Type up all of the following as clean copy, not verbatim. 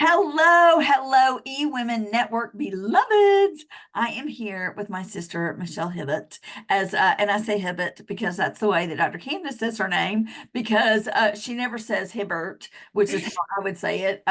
Hello, hello, eWomen Network beloveds. I am here with my sister, Michelle Hibbert, and I say Hibbert because that's the way that Dr. Candace says her name, because she never says Hibbert, which is how I would say it.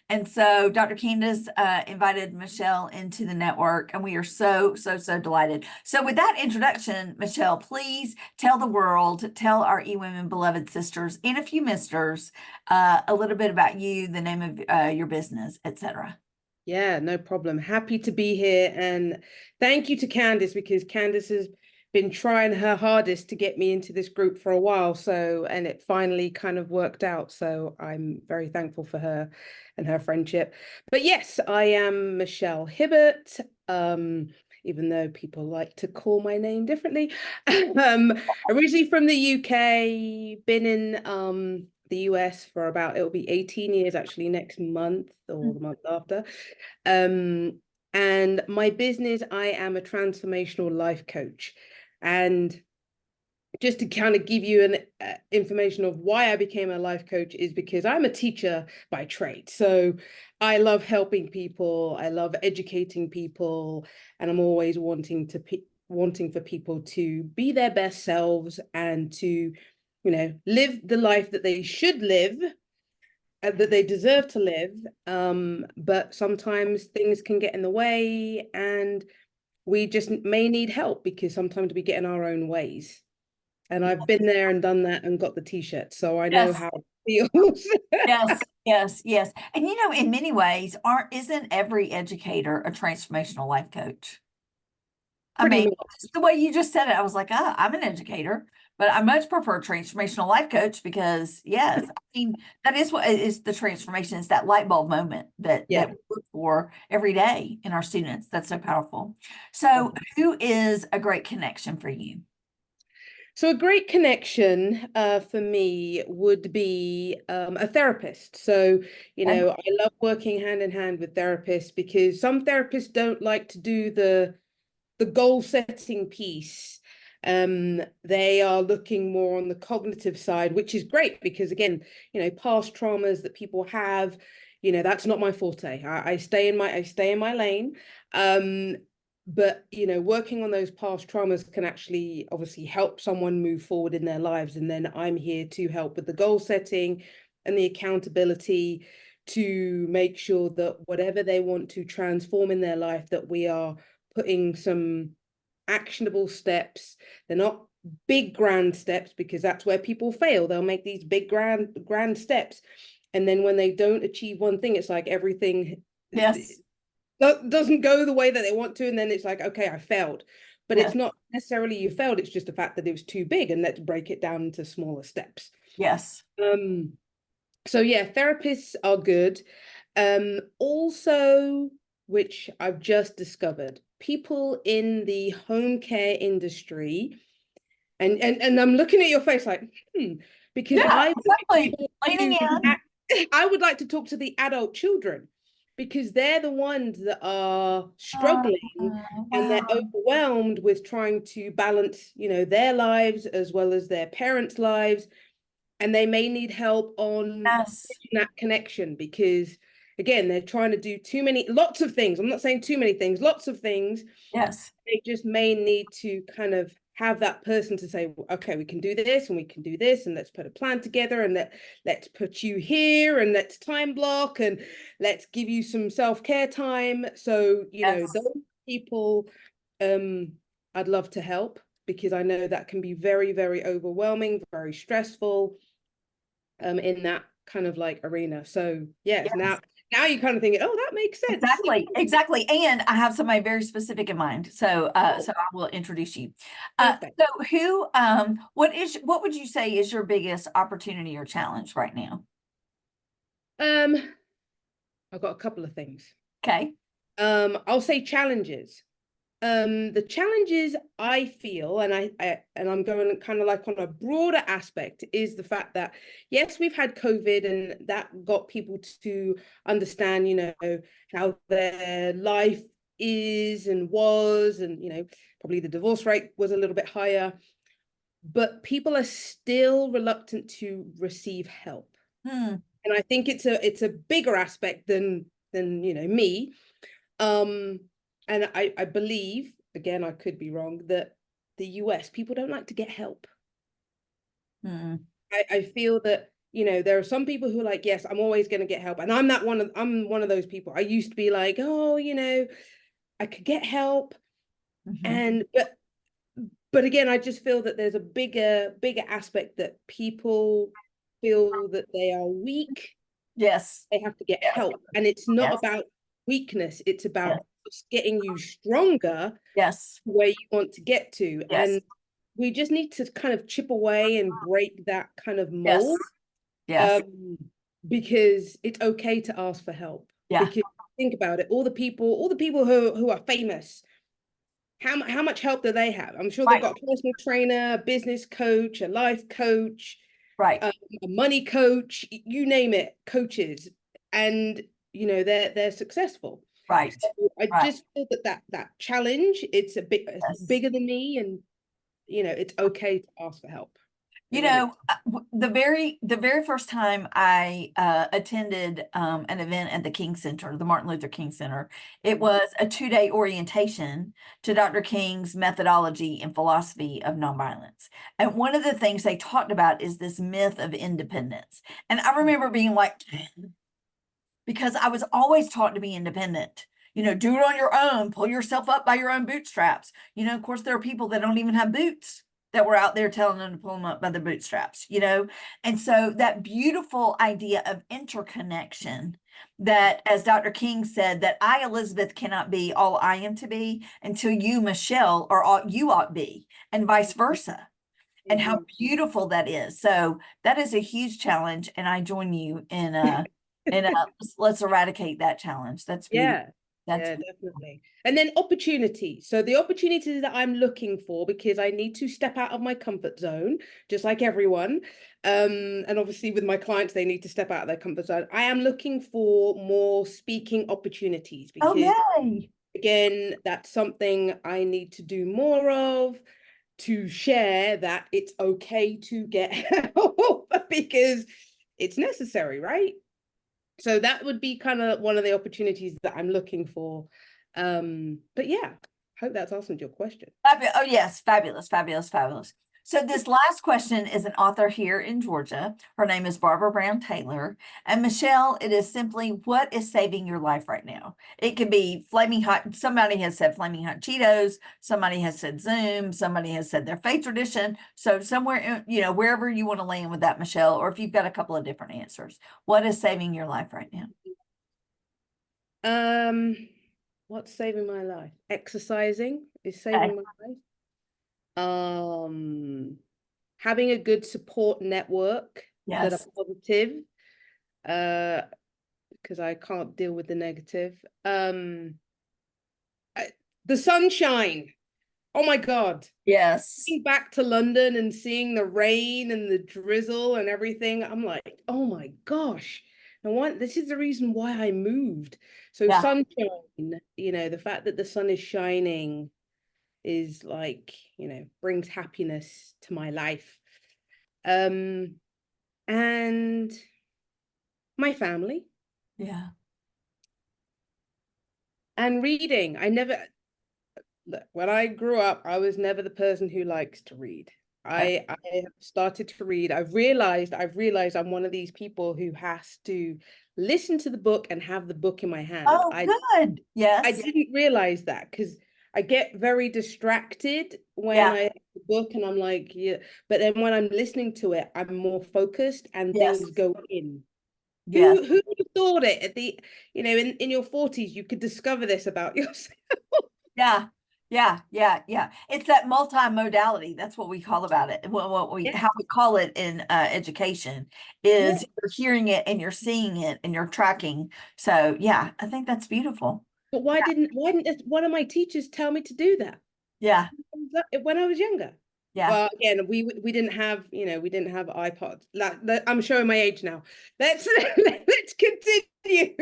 And so Dr. Candace invited Michelle into the network, and we are so, so, so delighted. So with that introduction, Michelle, please tell the world, tell our eWomen beloved sisters and a few misters, a little bit about you, the name of your business, etc. Yeah, no problem. Happy to be here. And thank you to Candace, because Candace has been trying her hardest to get me into this group for a while. And it finally kind of worked out. So I'm very thankful for her and her friendship. But yes, I am Michelle Hibbert. Even though people like to call my name differently. Originally from the UK, been in the US for it'll be 18 years actually next month or the month after. And my business, I am a transformational life coach. And just to kind of give you an information of why I became a life coach is because I'm a teacher by trade. So I love helping people. I love educating people, and I'm always wanting for people to be their best selves and to, live the life that they should live, that they deserve to live. But sometimes things can get in the way, and we just may need help because sometimes we get in our own ways. And I've been there and done that and got the t-shirt, so I know Yes, how it feels. yes, yes, yes. And in many ways, isn't every educator a transformational life coach? I Pretty mean, much. just the way you just said it, I was like, I'm an educator, but I much prefer transformational life coach because, yes, I mean, that is what is the transformation. It's that light bulb moment that Yeah. we look for every day in our students. That's so powerful. So, who is a great connection for you? So a great connection for me would be a therapist. So, Okay. I love working hand in hand with therapists, because some therapists don't like to do the goal setting piece. They are looking more on the cognitive side, which is great because, again, past traumas that people have, that's not my forte. I stay in my lane. But working on those past traumas can actually obviously help someone move forward in their lives. And then I'm here to help with the goal setting and the accountability to make sure that whatever they want to transform in their life, that we are putting some actionable steps. They're not big grand steps, because that's where people fail. They'll make these big grand steps, and then when they don't achieve one thing, it's like everything Yes, doesn't go the way that they want to, and then it's like, okay, I failed. But yes, it's not necessarily you failed, it's just the fact that it was too big, and let's break it down into smaller steps. yes. So yeah, therapists are good. Also, which I've just discovered, people in the home care industry, and I'm looking at your face like, because Yeah, exactly. Leaning in. I would like to talk to the adult children, because they're the ones that are Oh, struggling, and they're wow. overwhelmed with trying to balance, their lives as well as their parents' lives, and they may need help on Yes, that connection, because again, they're trying to do lots of things. I'm not saying too many things, lots of things. yes, They just may need to kind of have that person to say, okay, we can do this and we can do this, and let's put a plan together, and let's put you here, and let's time block, and let's give you some self-care time. So, yes. those people, I'd love to help, because I know that can be very, very overwhelming, very stressful, in that kind of like arena. So yes, Yes. now you kind of think, oh, that makes sense. Exactly, exactly. And I have somebody very specific in mind. So I will introduce you. Perfect. So what would you say is your biggest opportunity or challenge right now? Um, I've got a couple of things. Okay. I'll say challenges. The challenges I feel, and I'm going kind of like on a broader aspect, is the fact that yes, we've had COVID, and that got people to understand, how their life is and was, and probably the divorce rate was a little bit higher, but people are still reluctant to receive help. Hmm. And I think it's a bigger aspect than me. And I believe, again, I could be wrong, that the US people don't like to get help. Mm. I feel that, there are some people who are like, yes, I'm always going to get help. And I'm one of those people. I used to be like, oh, I could get help. Mhm. And but again, I just feel that there's a bigger aspect that people feel that they are weak, Yes. they have to get Yes. help. And it's not Yes. about weakness, it's Yes. about just getting you stronger Yes. where you want to get to. Yes. And we just need to kind of chip away and break that kind of Yes. mold, Yes. um, because it's okay to ask for help. Yeah. Because think about it, all the people who are famous, how much help do they have? I'm sure they've Right. got a personal trainer, a business coach, a life coach, Right. a money coach, you name it, coaches, and they're successful. Right. So I Right. just feel that challenge, it's Yes. bigger than me, and it's okay to ask for help. It You really is. know, the very first time I attended an event at the King Center, the Martin Luther King Center, it was a 2-day orientation to Dr. King's methodology and philosophy of nonviolence. And one of the things they talked about is this myth of independence. And I remember being like, because I was always taught to be independent. Do it on your own, pull yourself up by your own bootstraps. Of course, there are people that don't even have boots that were out there telling them to pull them up by their bootstraps. And so that beautiful idea of interconnection that, as Dr. King said, that I, Elizabeth, cannot be all I am to be until you, Michelle, are all you ought be, and vice versa. And how Mhm. beautiful that is. So that is a huge challenge, and I join you in let's eradicate that challenge. That's beautiful. Yeah, That's yeah, beautiful. definitely. And then opportunity. So the opportunities that I'm looking for, because I need to step out of my comfort zone, just like everyone. And obviously with my clients, they need to step out of their comfort zone. I am looking for more speaking opportunities Oh, because, yay. again, that's something I need to do more of, to share that it's okay to get help because it's necessary, right? So that would be kind of one of the opportunities that I'm looking for. But yeah, hope that's answered your question. Oh, yes. Fabulous, fabulous, fabulous. So this last question is an author here in Georgia. Her name is Barbara Brown Taylor. And Michelle, it is simply, what is saving your life right now? It could be flaming hot. Somebody has said flaming hot Cheetos. Somebody has said Zoom. Somebody has said their faith tradition. So somewhere, wherever you want to land with that, Michelle, or if you've got a couple of different answers, what is saving your life right now? Um, what's saving my life? Exercising is Okay. saving my life. Having a good support network that are Yes. positive, because I can't deal with the negative. The sunshine. Oh my God. Yes. Getting back to London and seeing the rain and the drizzle and everything, I'm like, oh my gosh. Now what, this is the reason why I moved. So Yeah. sunshine, the fact that the sun is shining is like, brings happiness to my life. Um, and my family Yeah. and reading. Look, when I grew up, I was never the person who likes to read. Okay. I have started to read. I've realized I'm one of these people who has to listen to the book and have the book in my hand. Oh, I good. I Yes. didn't realize that because I get very distracted when Yeah. I have the book and I'm like, yeah. But then when I'm listening to it, I'm more focused and Yes. things go in. Yes. Who would have thought it at the, in your 40s, you could discover this about yourself. Yeah. Yeah. Yeah. Yeah. It's that multimodality. That's what we call about it. What we Yeah, how we call it in education yeah. is you're hearing it and you're seeing it and you're tracking. So yeah, I think that's beautiful. But why didn't one of my teachers tell me to do that Yeah. when I was younger? Yeah. Well, again, we didn't have, we didn't have iPods. I'm showing my age now. Let's let's continue.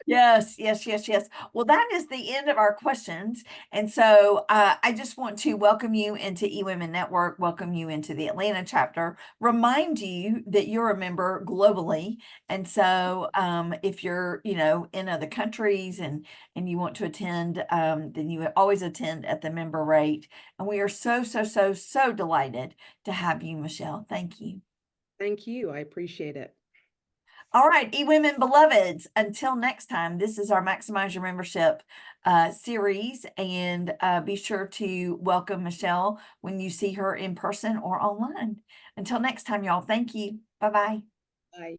Yes, yes, yes, yes. Well, that is the end of our questions. And so I just want to welcome you into eWomen Network, welcome you into the Atlanta chapter, remind you that you're a member globally. And so if you're, in other countries and you want to attend, then you always attend at the member rate. And we are so, so, so, so delighted to have you, Michelle. Thank you. Thank you. I appreciate it. All right, eWomen beloveds, until next time, this is our Maximize Your Membership series. And be sure to welcome Michelle when you see her in person or online. Until next time, y'all, thank you. Bye-bye. Bye.